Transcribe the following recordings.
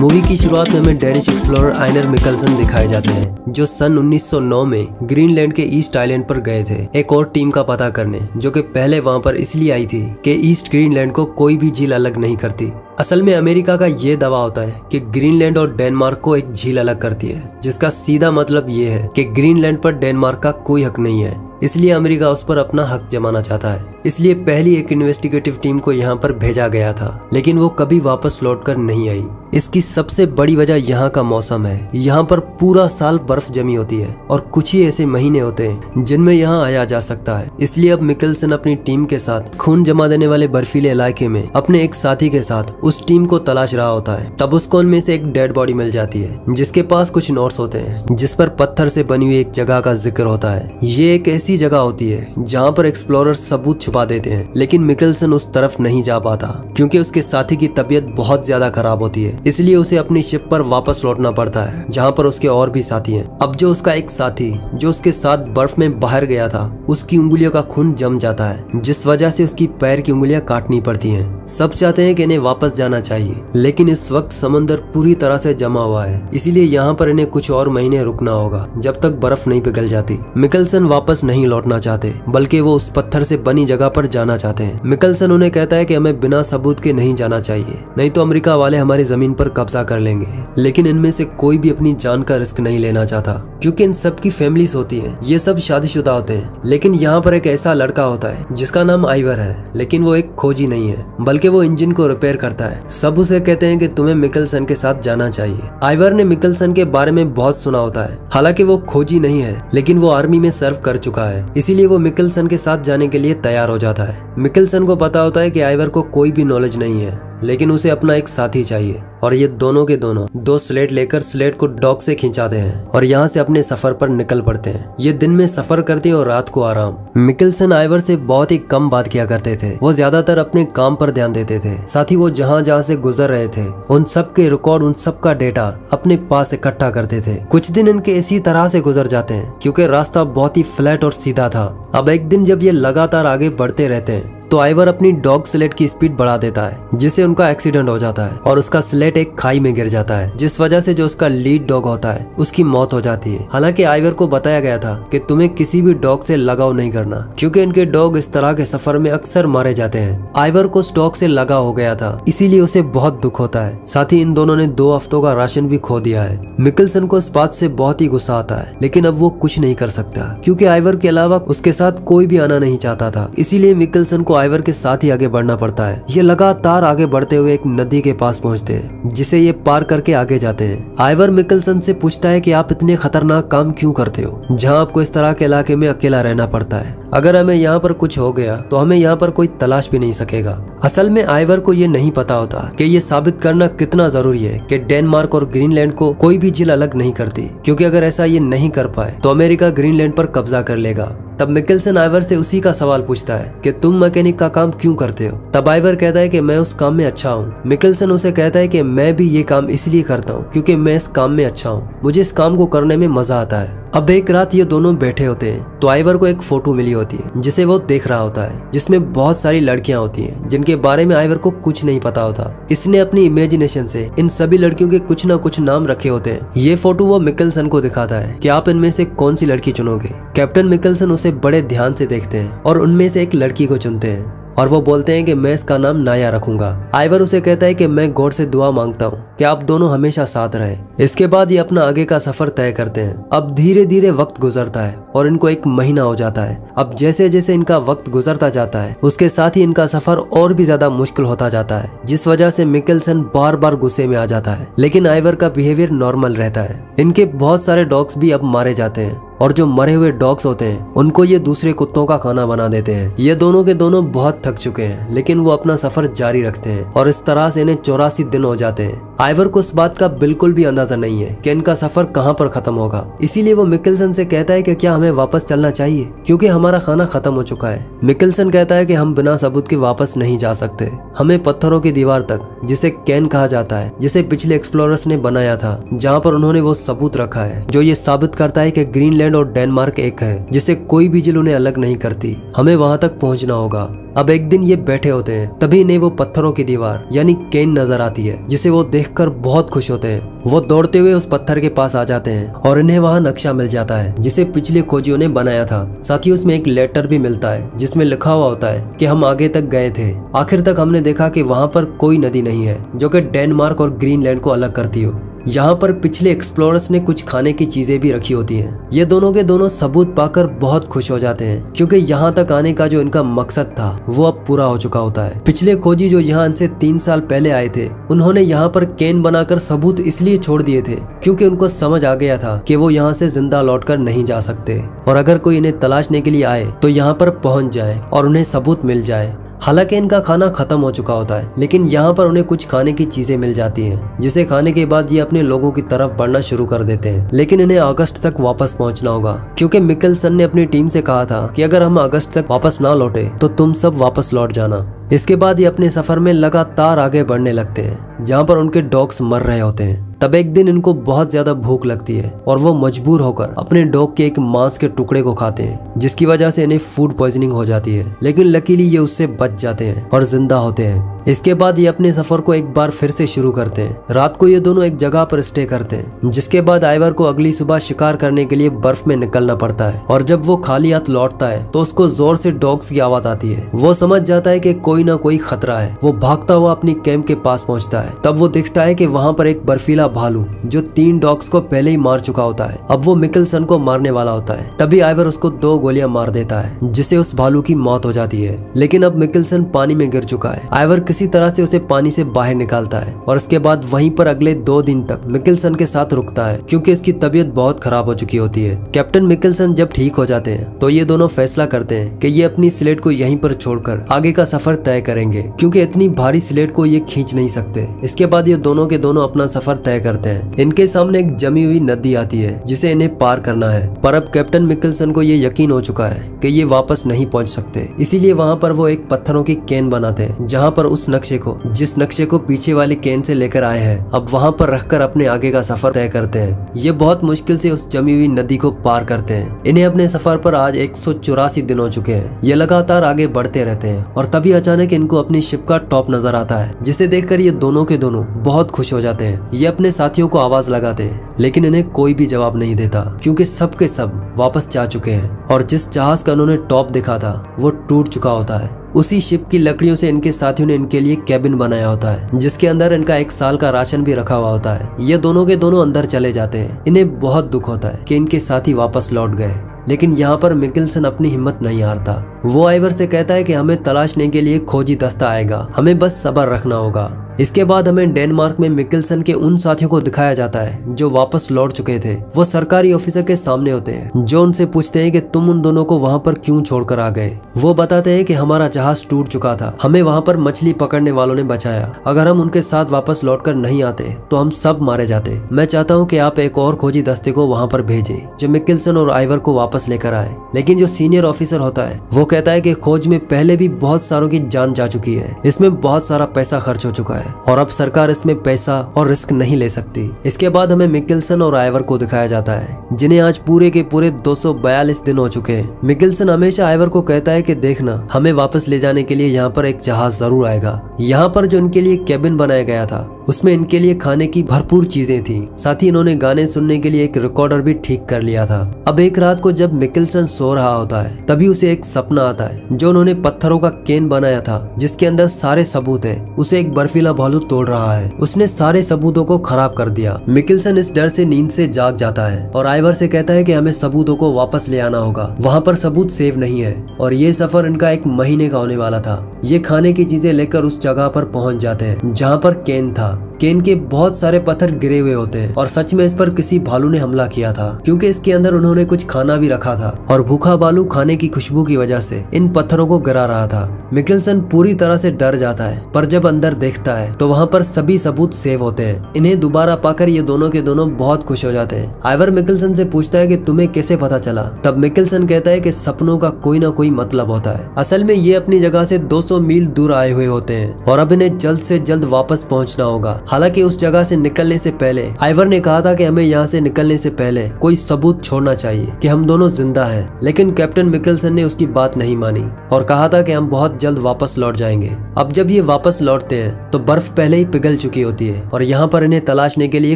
Movie की शुरुआत में हमें डेनिश एक्सप्लोरर आइनर मिकलसन दिखाए जाते हैं, जो सन 1909 में ग्रीनलैंड के ईस्ट आइलैंड पर गए थे एक और टीम का पता करने, जो कि पहले वहां पर इसलिए आई थी कि ईस्ट ग्रीनलैंड को कोई भी झील अलग नहीं करती। असल में अमेरिका का ये दावा होता है कि ग्रीनलैंड और डेनमार्क को एक झील अलग करती है, जिसका सीधा मतलब ये है कि ग्रीनलैंड पर डेनमार्क का कोई हक नहीं है, इसलिए अमेरिका उस पर अपना हक जमाना चाहता है। इसलिए पहली एक इन्वेस्टिगेटिव टीम को यहाँ पर भेजा गया था, लेकिन वो कभी वापस लौटकर नहीं आई। इसकी सबसे बड़ी वजह यहाँ का मौसम है। यहाँ पर पूरा साल बर्फ जमी होती है और कुछ ही ऐसे महीने होते हैं जिनमें यहाँ आया जा सकता है। इसलिए अब मिकलसन अपनी टीम के साथ खून जमा देने वाले बर्फीले इलाके में अपने एक साथी के साथ उस टीम को तलाश रहा होता है। तब उसको उनमें से एक डेड बॉडी मिल जाती है, जिसके पास कुछ नोट्स होते हैं, जिस पर पत्थर से बनी हुई एक जगह का जिक्र होता है। ये एक ऐसी जगह होती है जहाँ पर एक्सप्लोरर सबूत छुपा देते हैं, लेकिन मिकलसन उस तरफ नहीं जा पाता क्योंकि उसके साथी की तबीयत बहुत ज्यादा खराब होती है। इसलिए उसे अपनी शिप पर वापस लौटना पड़ता है, जहाँ पर उसके और भी साथी हैं। अब जो उसका एक साथी जो उसके साथ बर्फ में बाहर गया था, उसकी उंगलियों का खून जम जाता है, जिस वजह से उसकी पैर की उंगलियां काटनी पड़ती हैं। सब चाहते हैं कि इन्हें वापस जाना चाहिए, लेकिन इस वक्त समंदर पूरी तरह से जमा हुआ है, इसीलिए यहाँ पर इन्हें कुछ और महीने रुकना होगा जब तक बर्फ नहीं पिघल जाती। मिकलसन वापस नहीं लौटना चाहते, बल्कि वो उस पत्थर से बनी जगह पर जाना चाहते हैं। मिकलसन उन्हें कहता है कि हमें बिना सबूत के नहीं जाना चाहिए, नहीं तो अमेरिका वाले हमारी जमीन पर कब्जा कर लेंगे। लेकिन इनमें से कोई भी अपनी जान का रिस्क नहीं लेना चाहता, क्योंकि इन सब की फैमिलीज होती हैं। ये सब शादीशुदा होते हैं, लेकिन यहाँ पर एक ऐसा लड़का होता है जिसका नाम आइवर है, लेकिन वो एक खोजी नहीं है, बल्कि वो इंजन को रिपेयर करता है। सब उसे कहते हैं कि तुम्हें मिकलसन के साथ जाना चाहिए। आइवर ने मिकलसन के बारे में बहुत सुना होता है। हालांकि वो खोजी नहीं है, लेकिन वो आर्मी में सर्व कर चुका है, इसीलिए वो मिकलसन के साथ जाने के लिए तैयार हो जाता है। मिकलसन को पता होता है कि आइवर को कोई भी नॉलेज नहीं है, लेकिन उसे अपना एक साथी चाहिए, और ये दोनों के दोनों दो स्लेट लेकर स्लेट को डॉक से खिंचाते हैं और यहाँ से अपने सफर पर निकल पड़ते हैं। ये दिन में सफर करते हैं और रात को आराम। मिकलसन आइवर से बहुत ही कम बात किया करते थे। वो ज्यादातर अपने काम पर ध्यान देते थे। साथ ही वो जहाँ जहाँ से गुजर रहे थे, उन सब के रिकॉर्ड, उन सब का डेटा अपने पास इकट्ठा करते थे। कुछ दिन इनके इसी तरह से गुजर जाते हैं, क्योंकि रास्ता बहुत ही फ्लैट और सीधा था। अब एक दिन जब ये लगातार आगे बढ़ते रहते हैं, तो आइवर अपनी डॉग स्लेट की स्पीड बढ़ा देता है, जिससे उनका एक्सीडेंट हो जाता है और उसका स्लेट एक खाई में गिर जाता है, जिस वजह से जो उसका लीड डॉग होता है उसकी मौत हो जाती है। हालांकि आइवर को बताया गया था कि तुम्हें किसी भी डॉग से लगाव नहीं करना, क्योंकि इनके डॉग इस तरह के सफर में अक्सर मारे जाते हैं। आइवर को उस डॉग से लगाव हो गया था, इसीलिए उसे बहुत दुख होता है। साथ ही इन दोनों ने 2 हफ्तों का राशन भी खो दिया है। मिकलसन को इस बात से बहुत ही गुस्सा आता है, लेकिन अब वो कुछ नहीं कर सकता, क्योंकि आइवर के अलावा उसके साथ कोई भी आना नहीं चाहता था। इसीलिए मिकलसन को आइवर के साथ ही आगे बढ़ना पड़ता है। ये लगातार आगे बढ़ते हुए एक नदी के पास पहुंचते हैं, जिसे ये पार करके आगे जाते हैं। आइवर मिकलसन से पूछता है कि आप इतने खतरनाक काम क्यों करते हो, जहां आपको इस तरह के इलाके में अकेला रहना पड़ता है। अगर हमें यहाँ पर कुछ हो गया तो हमें यहाँ पर कोई तलाश भी नहीं सकेगा। असल में आइवर को ये नहीं पता होता कि ये साबित करना कितना जरूरी है कि डेनमार्क और ग्रीनलैंड को कोई भी झील अलग नहीं करती, क्योंकि अगर ऐसा ये नहीं कर पाए तो अमेरिका ग्रीनलैंड पर कब्जा कर लेगा। तब मिकलसन आइवर से उसी का सवाल पूछता है कि तुम मैकेनिक का काम क्यों करते हो। तब आइवर कहता है कि मैं उस काम में अच्छा हूँ। मिकलसन उसे कहता है कि मैं भी ये काम इसलिए करता हूँ क्योंकि मैं इस काम में अच्छा हूँ, मुझे इस काम को करने में मजा आता है। अब एक रात ये दोनों बैठे होते हैं, तो आइवर को एक फोटो मिली होती है जिसे वो देख रहा होता है, जिसमें बहुत सारी लड़कियां होती हैं जिनके बारे में आइवर को कुछ नहीं पता होता। इसने अपनी इमेजिनेशन से इन सभी लड़कियों के कुछ ना कुछ नाम रखे होते हैं। ये फोटो वो मिकलसन को दिखाता है कि आप इनमें से कौन सी लड़की चुनोगे। कैप्टन मिकलसन उसे बड़े ध्यान से देखते हैं और उनमें से एक लड़की को चुनते हैं, और वो बोलते हैं कि मैं इसका नाम नाया रखूंगा। आइवर उसे कहता है कि मैं गॉड से दुआ मांगता हूँ कि आप दोनों हमेशा साथ रहें। इसके बाद ये अपना आगे का सफर तय करते हैं। अब धीरे धीरे वक्त गुजरता है और इनको 1 महीना हो जाता है। अब जैसे जैसे इनका वक्त गुजरता जाता है, उसके साथ ही इनका सफर और भी ज्यादा मुश्किल होता जाता है, जिस वजह से मिकलसन बार बार गुस्से में आ जाता है, लेकिन आइवर का बिहेवियर नॉर्मल रहता है। इनके बहुत सारे डॉग्स भी अब मारे जाते हैं, और जो मरे हुए डॉग्स होते हैं उनको ये दूसरे कुत्तों का खाना बना देते हैं। ये दोनों के दोनों बहुत थक चुके हैं, लेकिन वो अपना सफर जारी रखते हैं, और इस तरह से इन्हें 84 दिन हो जाते हैं। आइवर को इस बात का बिल्कुल भी अंदाजा नहीं है कि इनका सफर कहाँ पर खत्म होगा। इसीलिए वो मिकलसन से कहता है कि क्या हमें वापस चलना चाहिए, क्योंकि हमारा खाना खत्म हो चुका है। मिकलसन कहता है कि हम बिना सबूत के वापस नहीं जा सकते। हमें पत्थरों की दीवार तक, जिसे कैन कहा जाता है, जिसे पिछले एक्सप्लोरर्स ने बनाया था, जहाँ पर उन्होंने वो सबूत रखा है जो ये साबित करता है कि ग्रीनलैंड और डेनमार्क एक है, जिसे कोई भी झील उन्हें अलग नहीं करती। हमें वहां तक पहुंचना होगा। अब एक दिन ये बैठे होते हैं, तभी इन्हें वो पत्थरों की दीवार यानी केन नजर आती है, जिसे वो देखकर बहुत खुश होते हैं। वो दौड़ते हुए उस पत्थर के पास आ जाते हैं और इन्हें वहाँ नक्शा मिल जाता है जिसे पिछले खोजियों ने बनाया था। साथ ही उसमें एक लेटर भी मिलता है जिसमें लिखा हुआ होता है कि हम आगे तक गए थे, आखिर तक हमने देखा कि वहाँ पर कोई नदी नहीं है जो कि डेनमार्क और ग्रीनलैंड को अलग करती हो। यहाँ पर पिछले एक्सप्लोरर्स ने कुछ खाने की चीजें भी रखी होती हैं। ये दोनों के दोनों सबूत पाकर बहुत खुश हो जाते हैं क्योंकि यहाँ तक आने का जो इनका मकसद था वो अब पूरा हो चुका होता है। पिछले खोजी जो यहाँ से 3 साल पहले आए थे, उन्होंने यहाँ पर केन बनाकर सबूत इसलिए छोड़ दिए थे क्योंकि उनको समझ आ गया था कि वो यहाँ से जिंदा लौटकर नहीं जा सकते और अगर कोई इन्हें तलाशने के लिए आए तो यहाँ पर पहुंच जाए और उन्हें सबूत मिल जाए। हालांकि इनका खाना खत्म हो चुका होता है, लेकिन यहाँ पर उन्हें कुछ खाने की चीजें मिल जाती हैं, जिसे खाने के बाद ये अपने लोगों की तरफ बढ़ना शुरू कर देते हैं। लेकिन इन्हें अगस्त तक वापस पहुँचना होगा क्योंकि मिकेल्सन ने अपनी टीम से कहा था कि अगर हम अगस्त तक वापस ना लौटे तो तुम सब वापस लौट जाना। इसके बाद ये अपने सफर में लगातार आगे बढ़ने लगते हैं जहाँ पर उनके डॉग्स मर रहे होते हैं। तब एक दिन इनको बहुत ज्यादा भूख लगती है और वो मजबूर होकर अपने डॉग के एक मांस के टुकड़े को खाते हैं, जिसकी वजह से इन्हें फूड पॉइजनिंग हो जाती है। लेकिन लकीली ये उससे बच जाते हैं और जिंदा होते हैं। इसके बाद ये अपने सफर को एक बार फिर से शुरू करते हैं। रात को ये दोनों एक जगह पर स्टे करते हैं, जिसके बाद आइवर को अगली सुबह शिकार करने के लिए बर्फ में निकलना पड़ता है और जब वो खाली हाथ लौटता है तो उसको जोर से डॉग्स की आवाज आती है। वो समझ जाता है कि कोई ना कोई खतरा है। वो भागता हुआ अपनी कैंप के पास पहुंचता है। तब वो दिखता है कि वहाँ पर एक बर्फीला भालू जो 3 डॉग्स को पहले ही मार चुका होता है, अब वो मिकेल्सन को मारने वाला होता है। तभी आइवर उसको 2 गोलियां मार देता है, जिससे उस भालू की मौत हो जाती है। लेकिन अब मिकेल्सन पानी में गिर चुका है। आइवर किसी तरह से उसे पानी से बाहर निकालता है और उसके बाद वहीं पर अगले 2 दिन तक मिकेल्सन के साथ रुकता है क्योंकि इसकी तबीयत बहुत खराब हो चुकी होती है। कैप्टन मिकेल्सन जब ठीक हो जाते हैं तो ये दोनों फैसला करते हैं कि ये अपनी स्लेट को यहीं पर छोड़कर आगे का सफर तय करेंगे क्योंकि इतनी भारी स्लेट को ये खींच नहीं सकते। इसके बाद ये दोनों के दोनों अपना सफर तय करते हैं। इनके सामने एक जमी हुई नदी आती है जिसे इन्हें पार करना है, पर अब कैप्टन मिकेल्सन को ये यकीन हो चुका है कि ये वापस नहीं पहुंच सकते। इसीलिए वहाँ पर वो एक पत्थरों की केन बनाते हैं जहाँ पर उस नक्शे को जिस नक्शे को पीछे वाली केन से लेकर आए हैं अब वहाँ पर रखकर अपने आगे का सफर तय करते हैं। ये बहुत मुश्किल से उस जमी हुई नदी को पार करते हैं। इन्हें अपने सफर पर आज 184 दिन हो चुके हैं। ये लगातार आगे बढ़ते रहते हैं और तभी अचानक इनको अपनी शिप का टॉप नजर आता है, जिसे देखकर ये दोनों के दोनों बहुत खुश हो जाते हैं। ये अपने साथियों को आवाज लगाते हैं, लेकिन इन्हें कोई भी जवाब नहीं देता क्योंकि सब के सब वापस जा चुके हैं और जिस जहाज का उन्होंने टॉप देखा था वो टूट चुका होता है। उसी शिप की लकड़ियों से इनके साथियों ने इनके लिए कैबिन बनाया होता है, जिसके अंदर इनका 1 साल का राशन भी रखा हुआ होता है। ये दोनों के दोनों अंदर चले जाते हैं। इन्हें बहुत दुख होता है कि इनके साथी वापस लौट गए, लेकिन यहाँ पर मिकेल्सन अपनी हिम्मत नहीं हारता। वो आइवर से कहता है कि हमें तलाशने के लिए खोजी दस्ता आएगा, हमें बस सब्र रखना होगा। इसके बाद हमें डेनमार्क में मिकेल्सन के उन साथियों को दिखाया जाता है जो वापस लौट चुके थे। वो सरकारी ऑफिसर के सामने होते हैं जो उनसे पूछते हैं कि तुम उन दोनों को वहाँ पर क्यों छोड़कर आ गए। वो बताते हैं कि हमारा जहाज टूट चुका था, हमें वहाँ पर मछली पकड़ने वालों ने बचाया। अगर हम उनके साथ वापस लौटकर नहीं आते तो हम सब मारे जाते। मैं चाहता हूँ कि आप एक और खोजी दस्ते को वहाँ पर भेजें जो मिकेल्सन और आइवर को वापस लेकर आए। लेकिन जो सीनियर ऑफिसर होता है वो कहता है कि खोज में पहले भी बहुत सारों की जान जा चुकी है, इसमें बहुत सारा पैसा खर्च हो चुका है और अब सरकार इसमें पैसा और रिस्क नहीं ले सकती। इसके बाद हमें मिकेल्सन और आइवर को दिखाया जाता है जिन्हें आज पूरे के पूरे 242 दिन हो चुके हैं। मिकेल्सन हमेशा आइवर को कहता है कि देखना, हमें वापस ले जाने के लिए यहाँ पर एक जहाज जरूर आएगा। यहाँ पर जो इनके लिए कैबिन बनाया गया था उसमें इनके लिए खाने की भरपूर चीजें थी। साथ ही इन्होंने गाने सुनने के लिए एक रिकॉर्डर भी ठीक कर लिया था। अब एक रात को जब मिकेल्सन सो रहा होता है तभी उसे एक सपना आता है जो उन्होंने पत्थरों का केन बनाया था जिसके अंदर सारे सबूत है। उसे एक बर्फीला भालू तोड़ रहा है। उसने सारे सबूतों को खराब कर दिया। मिकेल्सन इस डर से नींद से जाग जाता है और आइवर से कहता है कि हमें सबूतों को वापस ले आना होगा, वहाँ पर सबूत सेफ नहीं है। और ये सफर इनका 1 महीने का होने वाला था। ये खाने की चीजें लेकर उस जगह पर पहुंच जाते हैं जहाँ पर केन था। केन के बहुत सारे पत्थर गिरे हुए होते हैं और सच में इस पर किसी भालू ने हमला किया था क्योंकि इसके अंदर उन्होंने कुछ खाना भी रखा था और भूखा भालू खाने की खुशबू की वजह से इन पत्थरों को गिरा रहा था। मिकेल्सन पूरी तरह से डर जाता है, पर जब अंदर देखता है तो वहाँ पर सभी सबूत सेव होते हैं। इन्हें दोबारा पाकर ये दोनों के दोनों बहुत खुश हो जाते हैं। आइवर मिकेल्सन से पूछता है कि तुम्हें कैसे पता चला। तब मिकेल्सन कहता है कि सपनों का कोई ना कोई मतलब होता है। असल में ये अपनी जगह से 200 मील दूर आए हुए होते हैं और अब इन्हें जल्द से जल्द वापस पहुँचना होगा। हालांकि उस जगह से निकलने से पहले आइवर ने कहा था कि हमें यहाँ से निकलने से पहले कोई सबूत छोड़ना चाहिए कि हम दोनों जिंदा हैं। लेकिन कैप्टन मिकेल्सन ने उसकी बात नहीं मानी और कहा था कि हम बहुत जल्द वापस लौट जाएंगे। अब जब ये वापस लौटते हैं तो बर्फ पहले ही पिघल चुकी होती है और यहाँ पर इन्हें तलाशने के लिए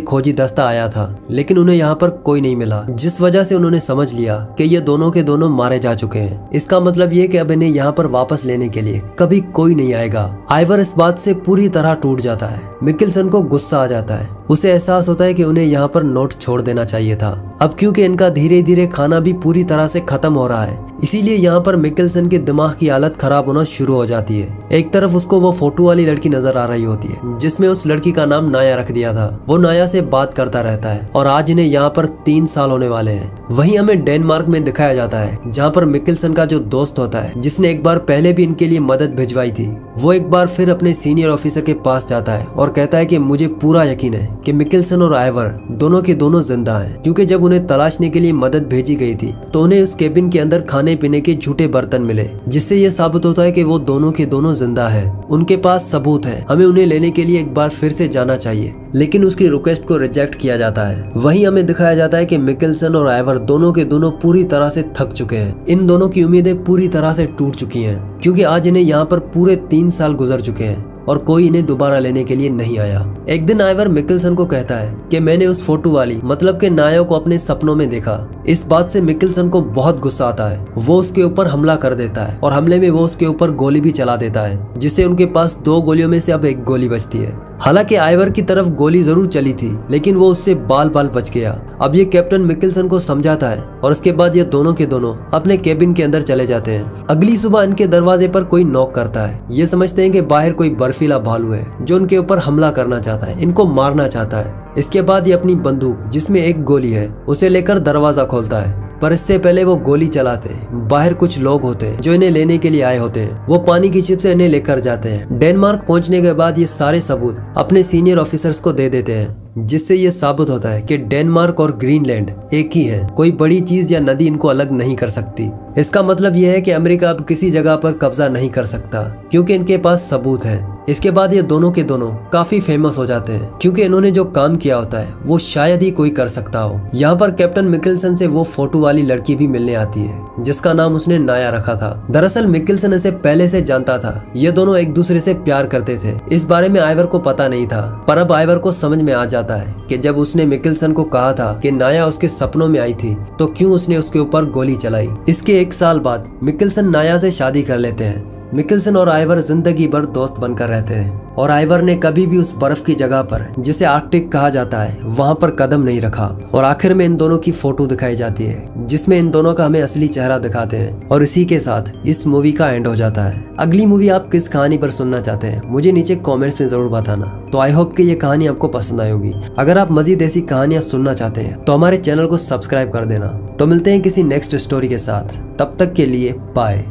खोजी दस्ता आया था, लेकिन उन्हें यहाँ पर कोई नहीं मिला, जिस वजह से उन्होंने समझ लिया कि ये दोनों के दोनों मारे जा चुके हैं। इसका मतलब ये कि अब इन्हें यहाँ पर वापस लेने के लिए कभी कोई नहीं आएगा। आइवर इस बात से पूरी तरह टूट जाता है। मिकेल्सन को गुस्सा आ जाता है। उसे एहसास होता है कि उन्हें यहाँ पर नोट छोड़ देना चाहिए था। अब क्योंकि इनका धीरे धीरे खाना भी पूरी तरह से खत्म हो रहा है, इसीलिए यहाँ पर मिकेल्सन के दिमाग की हालत खराब होना शुरू हो जाती है। एक तरफ उसको वो फोटो वाली लड़की नजर आ रही होती है जिसमें उस लड़की का नाम नाया रख दिया था। वो नाया से बात करता रहता है और आज इन्हें यहाँ पर 3 साल होने वाले हैं। वहीं हमें डेनमार्क में दिखाया जाता है जहाँ पर मिकेल्सन का जो दोस्त होता है, जिसने एक बार पहले भी इनके लिए मदद भिजवाई थी, वो एक बार फिर अपने सीनियर ऑफिसर के पास जाता है और कहता है कि मुझे पूरा यकीन है कि मिकेल्सन और आइवर दोनों के दोनों जिंदा हैं, क्योंकि जब उन्हें तलाशने के लिए मदद भेजी गई थी तो उन्हें उस केबिन के अंदर खाने पीने के झूठे बर्तन मिले, जिससे ये साबित होता है कि वो दोनों के दोनों जिंदा है। उनके पास सबूत है, हमें उन्हें लेने के लिए एक बार फिर से जाना चाहिए, लेकिन उसकी रिक्वेस्ट को रिजेक्ट किया जाता है। वहीं हमें दिखाया जाता है कि मिकेल्सन और आइवर दोनों के दोनों पूरी तरह से थक चुके हैं। इन दोनों की उम्मीदें पूरी तरह से टूट चुकी हैं, क्योंकि आज इन्हें यहाँ पर पूरे 3 साल गुजर चुके हैं और कोई इन्हें दोबारा लेने के लिए नहीं आया। एक दिन आइवर मिकेल्सन को कहता है कि मैंने उस फोटो वाली मतलब के नाया को अपने सपनों में देखा। इस बात से मिकेल्सन को बहुत गुस्सा आता है। वो उसके ऊपर हमला कर देता है और हमले में वो उसके ऊपर गोली भी चला देता है, जिससे उनके पास 2 गोलियों में से अब 1 गोली बचती है। हालांकि आइवर की तरफ गोली जरूर चली थी, लेकिन वो उससे बाल बाल बच गया। अब ये कैप्टन मिकेल्सन को समझाता है और उसके बाद ये दोनों के दोनों अपने केबिन के अंदर चले जाते हैं। अगली सुबह इनके दरवाजे पर कोई नॉक करता है। ये समझते हैं कि बाहर कोई बर्फीला भालू है जो उनके ऊपर हमला करना चाहता है, इनको मारना चाहता है। इसके बाद ये अपनी बंदूक, जिसमें 1 गोली है, उसे लेकर दरवाजा खोलता है, पर इससे पहले वो गोली चलाते बाहर कुछ लोग होते हैं जो इन्हें लेने के लिए आए होते हैं। वो पानी की शिप से इन्हें लेकर जाते हैं। डेनमार्क पहुंचने के बाद ये सारे सबूत अपने सीनियर ऑफिसर्स को दे देते हैं, जिससे ये साबित होता है कि डेनमार्क और ग्रीनलैंड एक ही है। कोई बड़ी चीज या नदी इनको अलग नहीं कर सकती। इसका मतलब यह है कि अमेरिका अब किसी जगह पर कब्जा नहीं कर सकता, क्योंकि इनके पास सबूत है। इसके बाद ये दोनों के दोनों काफी फेमस हो जाते हैं, क्योंकि इन्होंने जो काम किया होता है वो शायद ही कोई कर सकता हो। यहाँ पर कैप्टन मिकेल्सन से वो फोटो वाली लड़की भी मिलने आती है जिसका नाम उसने नाया रखा था। दरअसल मिकेल्सन इसे पहले से जानता था। ये दोनों एक दूसरे से प्यार करते थे। इस बारे में आइवर को पता नहीं था, पर अब आइवर को समझ में आ जाता है कि जब उसने मिकेल्सन को कहा था कि नाया उसके सपनों में आई थी, तो क्यों उसने उसके ऊपर गोली चलाई। इसके 1 साल बाद मिकेल्सन नाया से शादी कर लेते हैं। मिकेल्सन और आइवर जिंदगी भर दोस्त बनकर रहते हैं और आइवर ने कभी भी उस बर्फ की जगह पर, जिसे आर्कटिक कहा जाता है, वहां पर कदम नहीं रखा। और आखिर में इन दोनों की फोटो दिखाई जाती है जिसमें इन दोनों का हमें असली चेहरा दिखाते हैं, और इसी के साथ इस मूवी का एंड हो जाता है। अगली मूवी आप किस कहानी पर सुनना चाहते हैं मुझे नीचे कॉमेंट्स में जरूर बताना। तो आई होप कि ये कहानी आपको पसंद आई होगी। अगर आप मजीद ऐसी कहानियां सुनना चाहते हैं तो हमारे चैनल को सब्सक्राइब कर देना। तो मिलते हैं किसी नेक्स्ट स्टोरी के साथ, तब तक के लिए बाय।